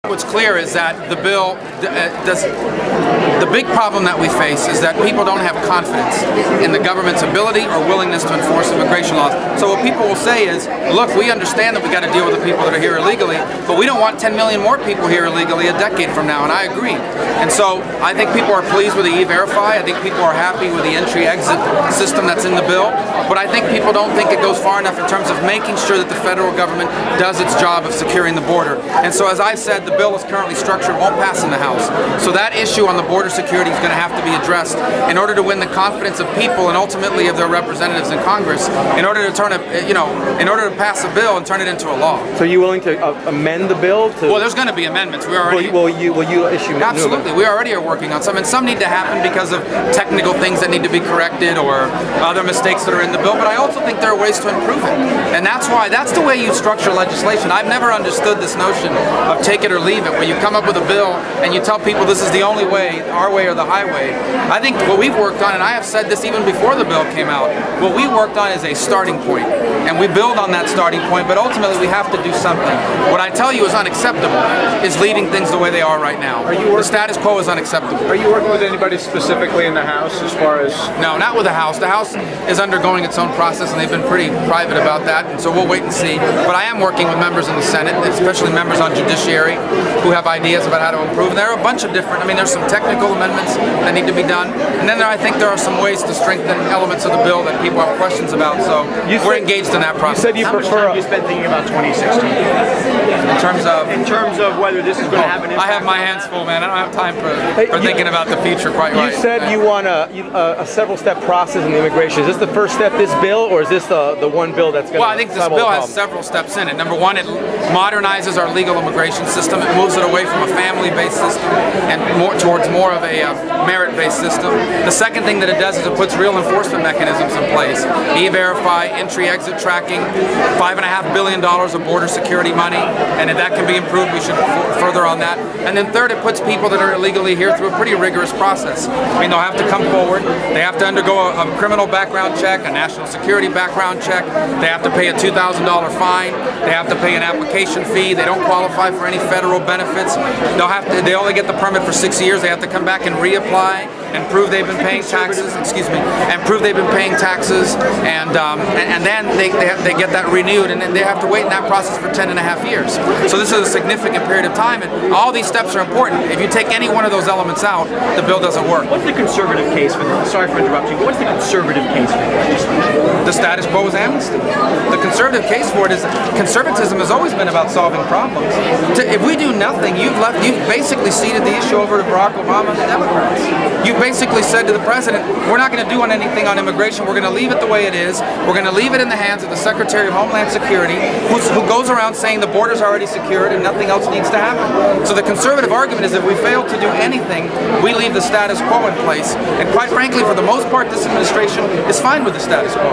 What's clear is that the bill the big problem that we face is that people don't have confidence in the government's ability or willingness to enforce immigration laws. So what people will say is, look, we understand that we got to deal with the people that are here illegally, but we don't want 10 million more people here illegally a decade from now, and I agree. And so I think people are pleased with the E-Verify. I think people are happy with the entry-exit system that's in the bill, but I think people don't think it goes far enough in terms of making sure that the federal government does its job of securing the border. And so as I've said, the bill is currently structured, won't pass in the House. So that issue on the border security is going to have to be addressed in order to win the confidence of people and ultimately of their representatives in Congress, in order to turn in order to pass a bill and turn it into a law. So are you willing to amend the bill? Well, there's going to be amendments. We already will you issue? Absolutely. We already are working on some, and some need to happen because of technical things that need to be corrected or other mistakes that are in the bill. But I also think there are ways to improve it, and that's the way you structure legislation. I've never understood this notion of take it or leave it, where you come up with a bill and you tell people this is the only way, our way or the highway. I think what we've worked on, and I have said this even before the bill came out, what we worked on is a starting point, and we build on that starting point, but ultimately we have to do something. What I tell you is unacceptable is leaving things the way they are right now. The status quo is unacceptable. Are you working with anybody specifically in the House as far as... No, not with the House. The House is undergoing its own process, and they've been pretty private about that, and so we'll wait and see. But I am working with members in the Senate, especially members on judiciary, who have ideas about how to improve. And there are a bunch of different, there's some technical amendments that need to be done, and then I think there are some ways to strengthen elements of the bill that people have questions about, so we're engaged in that process. You said you prefer... How much time you spent thinking about 2016? In terms of whether this is going to have an impact? I have my hands full, man. I don't have time for thinking about the future quite right. You said you want a several-step process in the immigration. Is this the first step, this bill, or is this the one bill that's going to... Well, I think this bill has several steps in it. Number one, it modernizes our legal immigration system. It moves it away from a family-based system and towards more of a merit-based system. The second thing that it does is it puts real enforcement mechanisms in place. E-Verify, entry-exit tracking, $5.5 billion of border security money, and if that can be improved, we should further on that. And then third, it puts people that are illegally here through a pretty rigorous process. They'll have to come forward, they have to undergo a criminal background check, a national security background check, they have to pay a $2,000 fine, they have to pay an application fee, they don't qualify for any federal benefits, they only get the permit for 6 years, they have to come back and reapply and prove they've been paying taxes, and prove they've been paying taxes, and then they get that renewed, and then they have to wait in that process for 10.5 years. So this is a significant period of time, and all these steps are important. If you take any one of those elements out, the bill doesn't work. What's the conservative case for this? Sorry for interrupting, but what's the conservative case for this? The status quo is amnesty. The conservative case for it is conservatism has always been about solving problems. If we do nothing, you've basically ceded the issue over to Barack Obama and the Democrats. You've basically said to the president, we're not going to do anything on immigration, we're going to leave it the way it is, we're going to leave it in the hands of the Secretary of Homeland Security, who goes around saying the border's already secured and nothing else needs to happen. So the conservative argument is if we fail to do anything, we leave the status quo in place. And quite frankly, for the most part, this administration is fine with the status quo.